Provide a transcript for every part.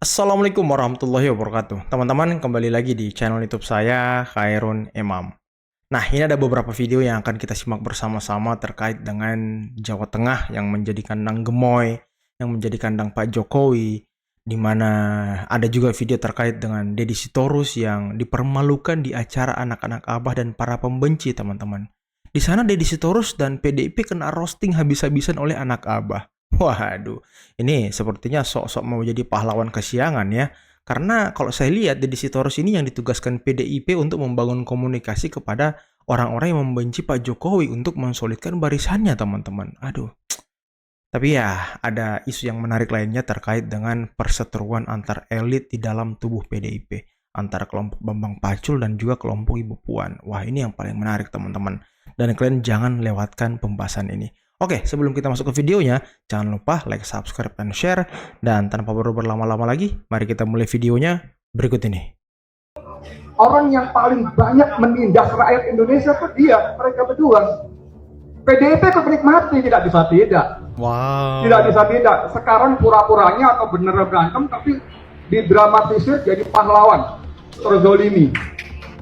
Assalamualaikum warahmatullahi wabarakatuh. Teman-teman, kembali lagi di channel YouTube saya, Khairun Imam. Nah, ini ada beberapa video yang akan kita simak bersama-sama terkait dengan Jawa Tengah yang menjadi kandang gemoy, yang menjadi kandang Pak Jokowi, di mana ada juga video terkait dengan Deddy Sitorus yang dipermalukan di acara anak-anak Abah dan para pembenci, teman-teman. Di sana Deddy Sitorus dan PDIP kena roasting habis-habisan oleh anak Abah. Waduh, ini sepertinya sok-sok mau jadi pahlawan kesiangan ya. Karena kalau saya lihat Deddy Sitorus ini yang ditugaskan PDIP untuk membangun komunikasi kepada orang-orang yang membenci Pak Jokowi untuk mensolidkan barisannya, teman-teman. Aduh. Tapi ya, ada isu yang menarik lainnya terkait dengan perseteruan antar elit di dalam tubuh PDIP. Antara kelompok Bambang Pacul dan juga kelompok Ibu Puan. Wah, ini yang paling menarik, teman-teman. Dan kalian jangan lewatkan pembahasan ini. Oke, sebelum kita masuk ke videonya, jangan lupa like, subscribe, dan share. Dan tanpa perlu berlama-lama lagi, mari kita mulai videonya berikut ini. Orang yang paling banyak menindas rakyat Indonesia itu dia, mereka berdua. PDIP itu menikmati, tidak bisa tidak. Wow. Tidak bisa tidak. Sekarang pura-puranya atau beneran berantem, tapi didramatisir jadi pahlawan, terzolimi.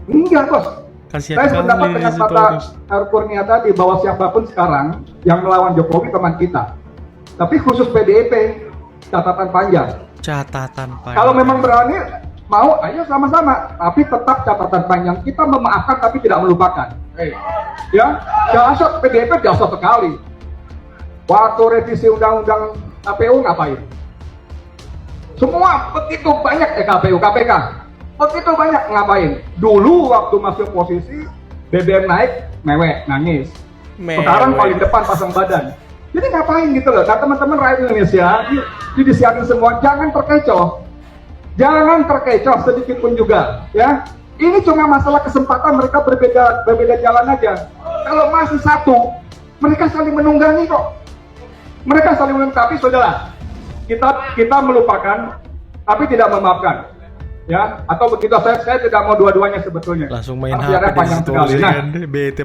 Enggak, bos. Saya sependapat dengan kata Heru Kurnia tadi bahwa siapapun sekarang yang melawan Jokowi teman kita. Tapi khusus PDIP, catatan panjang. Catatan panjang. Kalau memang berani, mau ayo sama-sama. Tapi tetap catatan panjang. Kita memaafkan tapi tidak melupakan. Ya, dasar PDIP dasar sekali. Waktu revisi undang-undang KPU ngapain? Semua begitu banyak KPU, KPK. Begitu banyak ngapain? Dulu waktu masuk posisi BBM naik, mewek, nangis. Sekarang paling depan pasang badan. Jadi ngapain gitu loh? Nah, teman-teman rakyat Indonesia, disiapin semua, jangan terkecoh. Jangan terkecoh sedikit pun juga, ya. Ini cuma masalah kesempatan, mereka berbeda jalan aja. Kalau masih satu, mereka saling menunggangi kok. Mereka saling menunggangi, tapi saudara, kita melupakan, tapi tidak memaafkan. Ya, atau begitu saya tidak mau dua-duanya sebetulnya. Langsung main HP panjang sekali. Nah,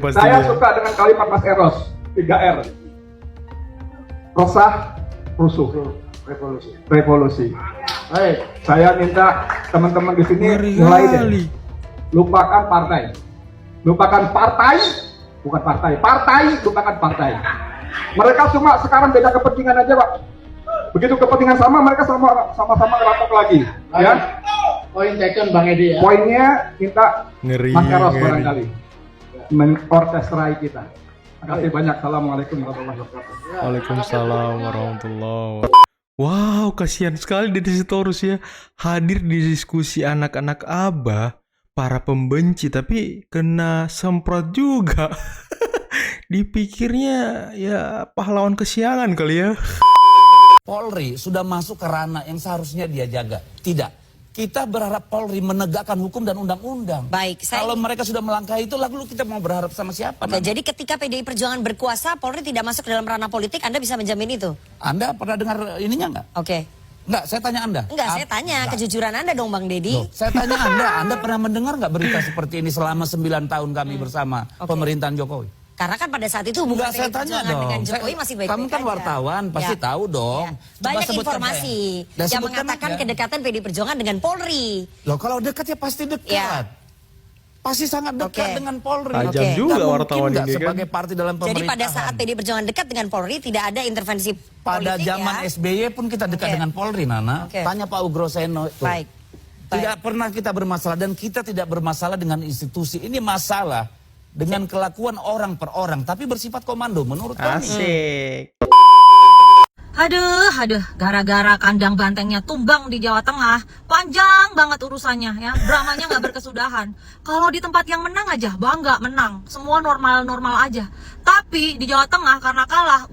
saya suka dengan kalimat Mas Eros 3R. Resah, rusuh, revolusi. Baik, saya minta teman-teman di sini mulai deh. Lupakan partai. Lupakan partai, bukan partai. Partai, lupakan partai. Mereka semua sekarang beda kepentingan aja, Pak. Begitu kepentingan sama, mereka sama-sama ngerampok lagi. Ya. Poin taken Bang Edi ya. Poinnya kita Ngeri. Mas Eros barangkali mengorkestrai kita. Terima kasih banyak. Assalamualaikum warahmatullahi wabarakatuh. Waalaikumsalam warahmatullahi wabarakatuh. Wow, kasihan sekali Deddy Sitorus ya. Hadir di diskusi anak-anak Abah, para pembenci, tapi kena semprot juga. Dipikirnya ya pahlawan kesiangan kali ya. Polri sudah masuk ke ranah yang seharusnya dia jaga. Tidak. Kita berharap Polri menegakkan hukum dan undang-undang. Baik, kalau mereka sudah melangkahi itu, lalu kita mau berharap sama siapa? Oke, jadi ketika PDI Perjuangan berkuasa, Polri tidak masuk ke dalam ranah politik, Anda bisa menjamin itu? Anda pernah dengar ininya nggak? Oke. Nggak, saya tanya Anda. Enggak, saya tanya kejujuran Anda dong Bang Deddy. Saya tanya Anda pernah mendengar nggak berita seperti ini selama 9 tahun kami bersama pemerintahan Jokowi? Karena kan pada saat itu hubungan saya PDI tanya Perjuangan dong. dengan Jokowi masih baik-baik Kamu kan aja. wartawan, pasti Ya. tahu dong. Ya. Coba Banyak sebutkan informasi saya. yang mengatakan aja. kedekatan PDI Perjuangan dengan Polri. Loh, kalau dekat ya pasti dekat. Ya. Pasti sangat dekat dengan Polri. Tajam Oke. juga Nggak wartawan mungkin nggak ini kan. sebagai partai dalam Jadi pemerintahan. pada saat PDI Perjuangan dekat dengan Polri, tidak ada intervensi Pada politik zaman ya? SBY pun kita dekat Oke. dengan Polri, Nana. Oke. Tanya Pak Ugroseno itu. Baik. Tidak pernah kita bermasalah dan kita tidak bermasalah dengan institusi. Ini masalah dengan kelakuan orang per orang, tapi bersifat komando menurut kami. Asik. Aduh, gara-gara kandang bantengnya tumbang di Jawa Tengah, panjang banget urusannya ya, dramanya nggak berkesudahan. Kalau di tempat yang menang aja, bangga menang, semua normal-normal aja. Tapi di Jawa Tengah karena kalah,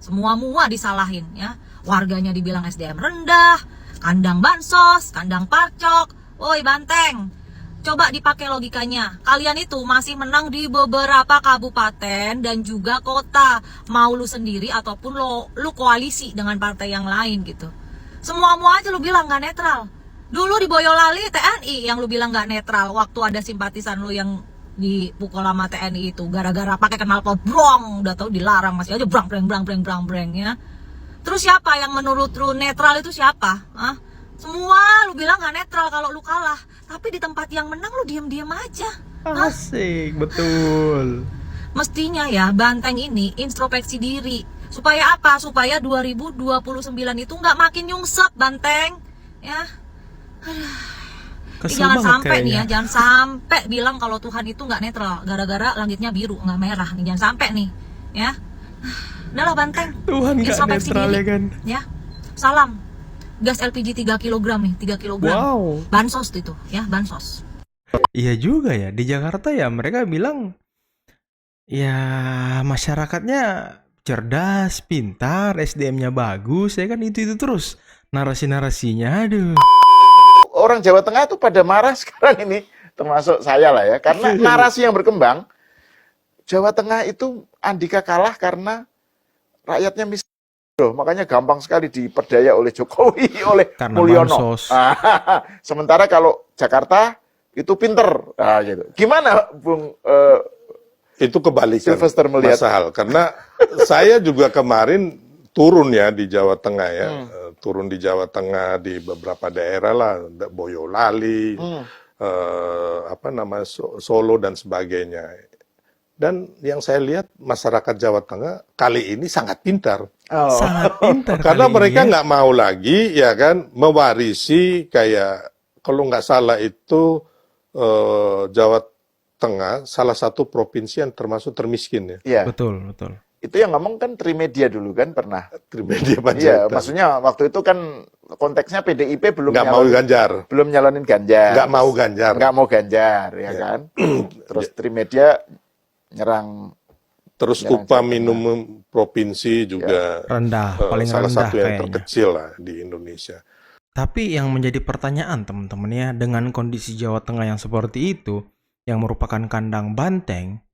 semua mua disalahin ya. Warganya dibilang SDM rendah, kandang bansos, kandang parcok, woi banteng. Coba dipakai logikanya, kalian itu masih menang di beberapa kabupaten dan juga kota. Mau lu sendiri ataupun lu koalisi dengan partai yang lain gitu. Semua aja lu bilang gak netral. Dulu di Boyolali TNI yang lu bilang gak netral. Waktu ada simpatisan lu yang dipukul sama TNI itu gara-gara pakai knalpot brong, udah tahu dilarang masih aja brang ya. Terus siapa yang menurut lu netral itu siapa? Semua nggak netral kalau lu kalah. Tapi di tempat yang menang lu diam-diam aja. Asik, betul. Mestinya ya Banteng ini introspeksi diri. Supaya apa? Supaya 2029 itu nggak makin nyungsep Banteng. Ya. Kesel Jangan banget sampai nih ya, kayaknya. jangan sampai bilang kalau Tuhan itu nggak netral. Gara-gara langitnya biru, nggak merah. Nih, jangan sampai nih. Ya. Udahlah Banteng. Tuhan nggak Introspeksi netral diri. ya kan. Ya. Salam. Gas LPG 3 kg nih, 3 kg. Wow. Bansos itu, ya, bansos. Iya juga ya, di Jakarta ya mereka bilang ya masyarakatnya cerdas, pintar, SDM-nya bagus, ya kan itu terus narasi-narasinya, aduh. Orang Jawa Tengah itu pada marah sekarang ini, termasuk saya lah ya, karena narasi yang berkembang, Jawa Tengah itu Andika kalah karena rakyatnya miskin. Loh, makanya gampang sekali diperdaya oleh Jokowi, oleh Karena Mulyono. bansos. Sementara kalau Jakarta itu pinter, gitu. Gimana, Bung? Itu kebalikan, Sylvester melihat. Mas Sahal. Karena saya juga kemarin turun ya di Jawa Tengah ya. Turun di Jawa Tengah di beberapa daerah lah, Boyolali, Solo dan sebagainya. Dan yang saya lihat masyarakat Jawa Tengah kali ini sangat pintar. Sangat pintar Karena kali mereka ini ya. nggak mau lagi ya kan mewarisi kayak kalau nggak salah itu Jawa Tengah salah satu provinsi yang termasuk termiskin ya. Iya, Betul, betul. itu yang ngomong kan Trimedia dulu kan pernah. Trimedia Iya, Panjaitan. maksudnya waktu itu kan konteksnya PDIP belum Nggak mau Ganjar. belum nyalonin Ganjar. Nggak mau Ganjar. Nggak mau Ganjar, ya kan? Terus Trimedia nyerang. Terus Jangan upah Jawa minimum provinsi juga Rendah, paling salah rendah satu yang kayaknya. terkecil lah di Indonesia. Tapi yang menjadi pertanyaan teman-teman ya, dengan kondisi Jawa Tengah yang seperti itu, yang merupakan kandang banteng,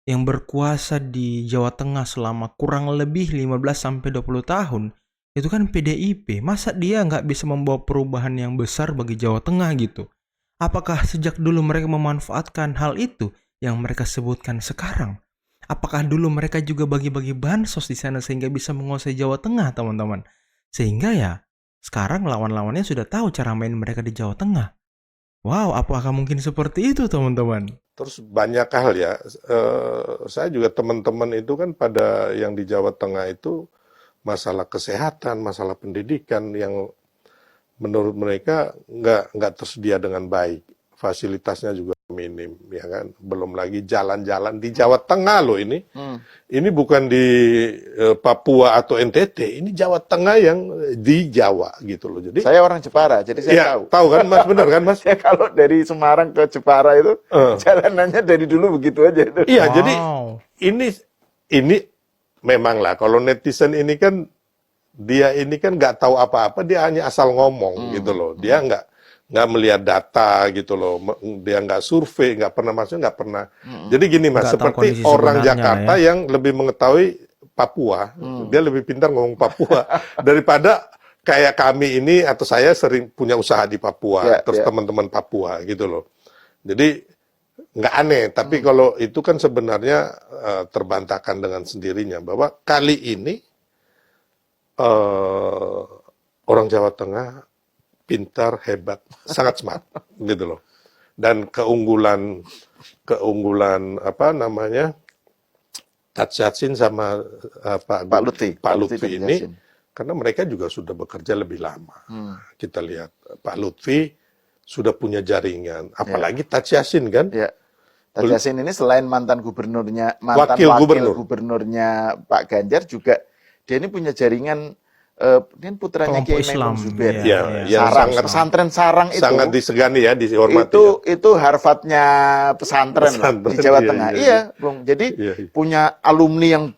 yang berkuasa di Jawa Tengah selama kurang lebih 15-20 tahun, itu kan PDIP. Masa dia nggak bisa membawa perubahan yang besar bagi Jawa Tengah gitu? Apakah sejak dulu mereka memanfaatkan hal itu yang mereka sebutkan sekarang? Apakah dulu mereka juga bagi-bagi bansos di sana sehingga bisa menguasai Jawa Tengah, teman-teman? Sehingga ya, sekarang lawan-lawannya sudah tahu cara main mereka di Jawa Tengah. Wow, apakah mungkin seperti itu, teman-teman? Terus banyak hal ya, saya juga teman-teman itu kan pada yang di Jawa Tengah itu masalah kesehatan, masalah pendidikan yang menurut mereka nggak tersedia dengan baik. Fasilitasnya juga minim, ya kan. Belum lagi jalan-jalan di Jawa Tengah loh ini. Ini bukan di Papua atau NTT, ini Jawa Tengah yang di Jawa gitu loh. Jadi Saya orang Jepara, jadi saya ya, tahu kan Mas, benar kan Mas? Saya kalau dari Semarang ke Jepara itu jalanannya dari dulu begitu aja itu. Iya, Wow. jadi ini memang lah kalau netizen ini kan dia ini kan nggak tahu apa-apa, dia hanya asal ngomong gitu loh. Dia nggak melihat data gitu loh. Dia nggak survei, nggak pernah masuk, nggak pernah. Jadi gini Mas, Nggak tahu seperti kondisi orang sebenarnya Jakarta ya. yang lebih mengetahui Papua, dia lebih pintar ngomong Papua daripada kayak kami ini atau saya sering punya usaha di Papua, Ya, terus ya. teman-teman Papua gitu loh. Jadi nggak aneh, tapi kalau itu kan sebenarnya terbantahkan dengan sendirinya bahwa kali ini orang Jawa Tengah pintar, hebat, sangat smart gitu loh. Dan keunggulan apa namanya Tat Yassin sama Pak Lutfi ini karena mereka juga sudah bekerja lebih lama. Kita lihat Pak Lutfi sudah punya jaringan, apalagi Tat Yassin kan. Ya. Tat Yassin ini selain mantan Wakil gubernur. gubernurnya Pak Ganjar juga dia ini punya jaringan ini putranya Kelompok Kiai Islam, Maimun Zubair. iya. yang Sarang, sangat pesantren Sarang itu. sangat disegani ya, dihormati. Itu Harvardnya pesantren lah, di Pesantren, Jawa iya, Tengah. iya, Iya, Bung. Jadi Iya, iya. punya alumni yang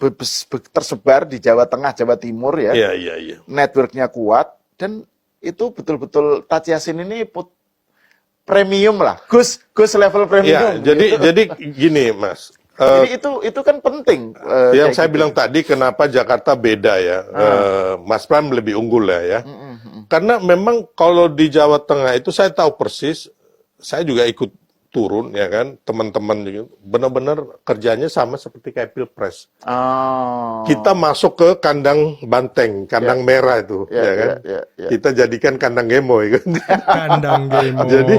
tersebar di Jawa Tengah, Jawa Timur ya. Iya, iya, iya. Networknya kuat dan itu betul-betul Tat Yassin ini premium lah, Gus level premium. Ya, jadi gini, Mas. Jadi itu kan penting. Yang kayak saya gitu. bilang tadi, kenapa Jakarta beda ya? Mas Pram lebih unggul ya. Karena memang kalau di Jawa Tengah itu saya tahu persis. Saya juga ikut turun ya kan, teman-teman juga benar-benar kerjanya sama seperti kayak Pilpres. Oh. Kita masuk ke kandang banteng, kandang merah itu, ya kan. Kita jadikan kandang gemoy kan. Kandang gemoy. Jadi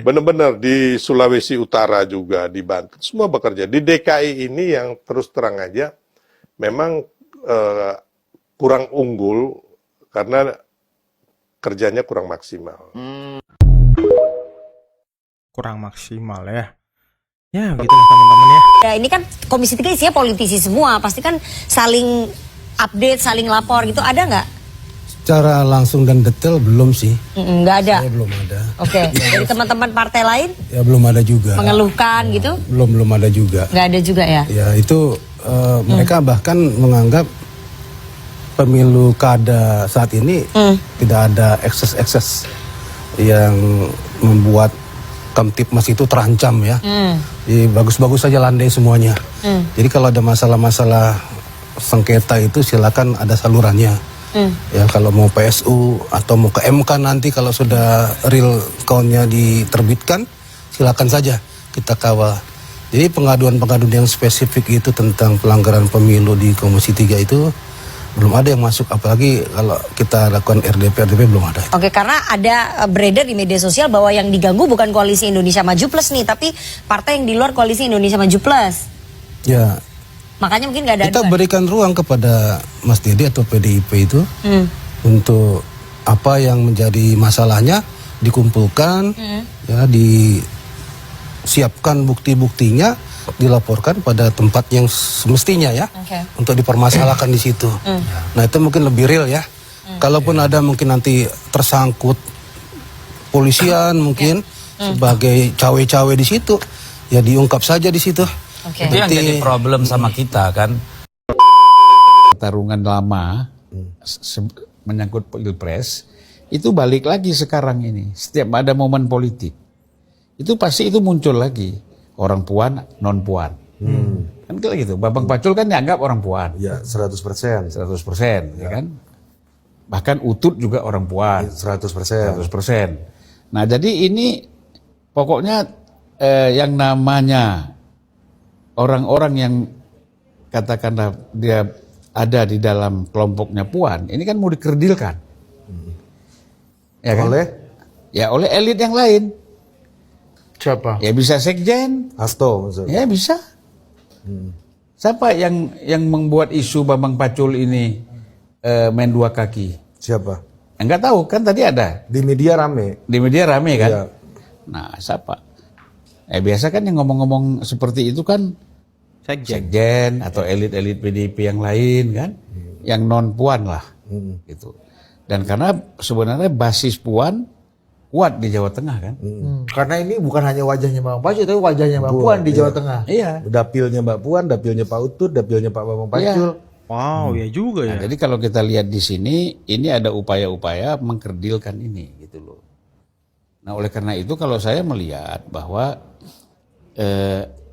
benar-benar di Sulawesi Utara juga, di Banten, semua bekerja. Di DKI ini yang terus terang aja memang kurang unggul karena kerjanya kurang maksimal. Kurang maksimal ya. Ya begitulah teman-teman ya. Ya ini kan Komisi 3 isinya politisi semua, pasti kan saling update, saling lapor gitu, ada nggak? Secara langsung dan detail belum sih. Nggak ada. Saya belum ada. Oke, dari teman-teman partai lain Ya belum ada juga. mengeluhkan gitu? Belum ada juga. Nggak ada juga ya? Ya itu mereka bahkan menganggap pemilu kada saat ini tidak ada ekses-ekses yang membuat Kamtipmas itu terancam ya. Jadi bagus-bagus saja landai semuanya. Jadi kalau ada masalah-masalah sengketa itu silakan ada salurannya. Ya kalau mau PSU atau mau ke MK nanti kalau sudah real count-nya diterbitkan silakan saja kita kawal. Jadi pengaduan-pengaduan yang spesifik itu tentang pelanggaran pemilu di Komisi 3 itu belum ada yang masuk, apalagi kalau kita lakukan RDP belum ada. Oke, karena ada beredar di media sosial bahwa yang diganggu bukan Koalisi Indonesia Maju Plus nih, tapi partai yang di luar Koalisi Indonesia Maju Plus. Ya. Makanya mungkin nggak ada. Kita berikan ruang kepada Mas Dede atau PDIP itu untuk apa yang menjadi masalahnya dikumpulkan, ya disiapkan bukti-buktinya, dilaporkan pada tempat yang semestinya ya, untuk dipermasalahkan di situ. Nah itu mungkin lebih real ya. Kalaupun ada mungkin nanti tersangkut polisian mungkin sebagai cawe-cawe di situ, ya diungkap saja di situ. Itu yang jadi problem sama kita kan. Pertarungan lama menyangkut Pilpres itu balik lagi sekarang ini. Setiap ada momen politik itu pasti itu muncul lagi. Orang puan, non puan. Kan kayak gitu. Bambang Pacul kan dianggap orang puan. Ya, 100%. 100%, ya kan? Bahkan Utut juga orang puan. 100%. 100%. Nah, jadi ini pokoknya yang namanya orang-orang yang katakanlah dia ada di dalam kelompoknya puan, ini kan mau dikerdilkan. Ya kan? Oleh elit yang lain. Siapa? Ya bisa sekjen. Hasto maksudnya. Ya bisa. Siapa yang membuat isu Bambang Pacul ini main dua kaki? Siapa? Enggak tahu kan tadi ada. Di media rame. Di media rame kan? Iya. Nah siapa? Biasa kan yang ngomong-ngomong seperti itu kan sekjen atau elit-elit PDIP yang lain kan? Yang non puan lah. Gitu. Dan karena sebenarnya basis puan kuat di Jawa Tengah kan. Karena ini bukan hanya wajahnya Bang Pacul, tapi wajahnya Mbak Puan di Jawa Tengah. Iya. Dapilnya Mbak Puan, dapilnya Pak Utut, dapilnya Pak Bambang Pacul. Wow, ya juga ya. Nah, jadi kalau kita lihat di sini, ini ada upaya-upaya mengkerdilkan ini gitu loh. Nah oleh karena itu kalau saya melihat bahwa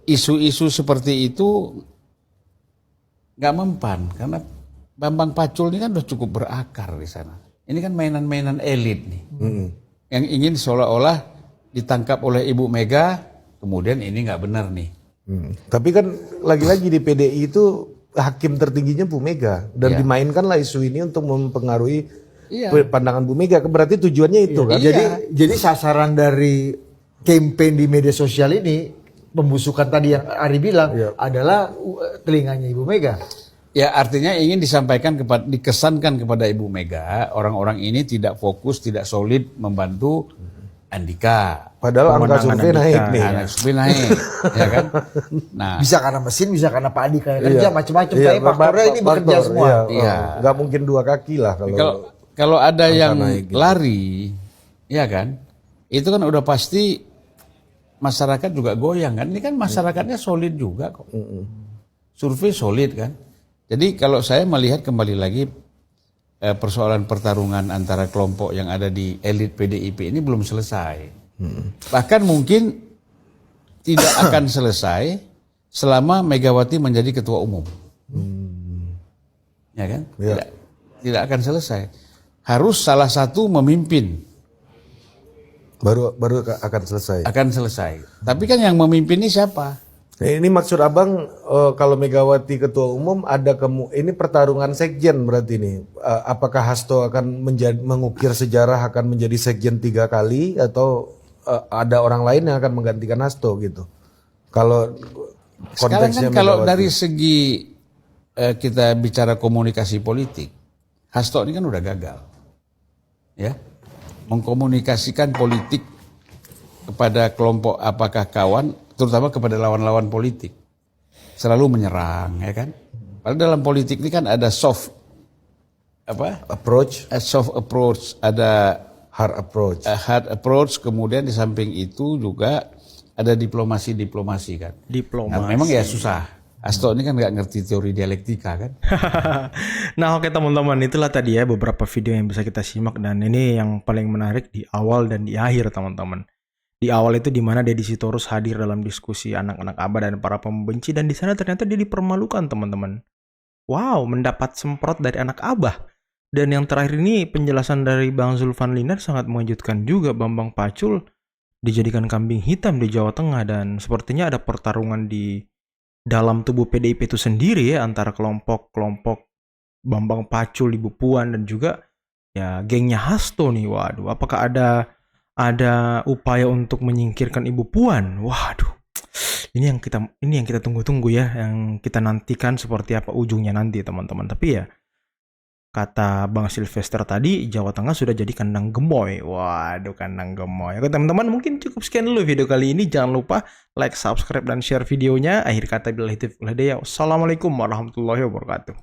isu-isu seperti itu nggak mempan karena Bambang Pacul ini kan udah cukup berakar di sana. Ini kan mainan-mainan elit nih. Yang ingin seolah-olah ditangkap oleh Ibu Mega, kemudian ini nggak benar nih. Tapi kan lagi-lagi di PDI itu hakim tertingginya Bu Mega dan dimainkanlah isu ini untuk mempengaruhi pandangan Bu Mega. Berarti tujuannya itu kan. Jadi sasaran dari campaign di media sosial ini, pembusukan tadi yang Ari bilang adalah telinganya Ibu Mega. Ya artinya ingin disampaikan dikesankan kepada Ibu Mega, orang-orang ini tidak fokus, tidak solid membantu Andika. Padahal angka survei naik nih. Angka survei naik, ya kan? Nah, bisa karena mesin, bisa karena Pak Adi kayak kerja macam-macam. Tapi faktornya ini bekerja semua. Iya. Nggak mungkin dua kaki lah kalau ada yang lari, ya kan? Itu kan udah pasti masyarakat juga goyang kan? Ini kan masyarakatnya solid juga kok. Survei solid kan? Jadi kalau saya melihat kembali lagi persoalan pertarungan antara kelompok yang ada di elit PDIP ini belum selesai. Bahkan mungkin tidak akan selesai selama Megawati menjadi ketua umum. Ya kan? Tidak akan selesai. Harus salah satu memimpin Baru akan selesai. Akan selesai. Tapi kan yang memimpin ini siapa? Ini maksud abang kalau Megawati ketua umum ada ini pertarungan sekjen berarti ini. Apakah Hasto akan mengukir sejarah akan menjadi sekjen 3 kali atau ada orang lain yang akan menggantikan Hasto gitu? Kalau sekarang konteksnya kan kalau Megawati. dari segi kita bicara komunikasi politik, Hasto ini kan udah gagal, ya, mengkomunikasikan politik kepada kelompok apakah kawan, terutama kepada lawan-lawan politik, selalu menyerang, ya kan? Padahal dalam politik ini kan ada soft approach, ada hard approach, kemudian di samping itu juga ada diplomasi kan. Diplomasi. Nah, memang ya susah. Hasto ini kan nggak ngerti teori dialektika kan. Nah, oke teman-teman, itulah tadi ya beberapa video yang bisa kita simak, dan ini yang paling menarik di awal dan di akhir teman-teman. Di awal itu di mana Deddy Sitorus hadir dalam diskusi anak-anak Abah dan para pembenci, dan di sana ternyata dia dipermalukan teman-teman. Wow, mendapat semprot dari anak Abah. Dan yang terakhir ini penjelasan dari Bang Zulfan Linar sangat mengejutkan juga. Bambang Pacul dijadikan kambing hitam di Jawa Tengah, dan sepertinya ada pertarungan di dalam tubuh PDIP itu sendiri ya, antara kelompok Bambang Pacul, Ibu Puan, dan juga ya gengnya Hasto nih. Waduh, apakah ada upaya untuk menyingkirkan Ibu Puan? Waduh, ini yang kita tunggu-tunggu ya, yang kita nantikan seperti apa ujungnya nanti teman-teman. Tapi ya kata Bang Sylvester tadi, Jawa Tengah sudah jadi kandang gemoy. Waduh, kandang gemoy. Oke teman-teman, mungkin cukup sekian dulu video kali ini. Jangan lupa like, subscribe, dan share videonya. Akhir kata billahi taufiq wal hidayah. Wassalamualaikum warahmatullahi wabarakatuh.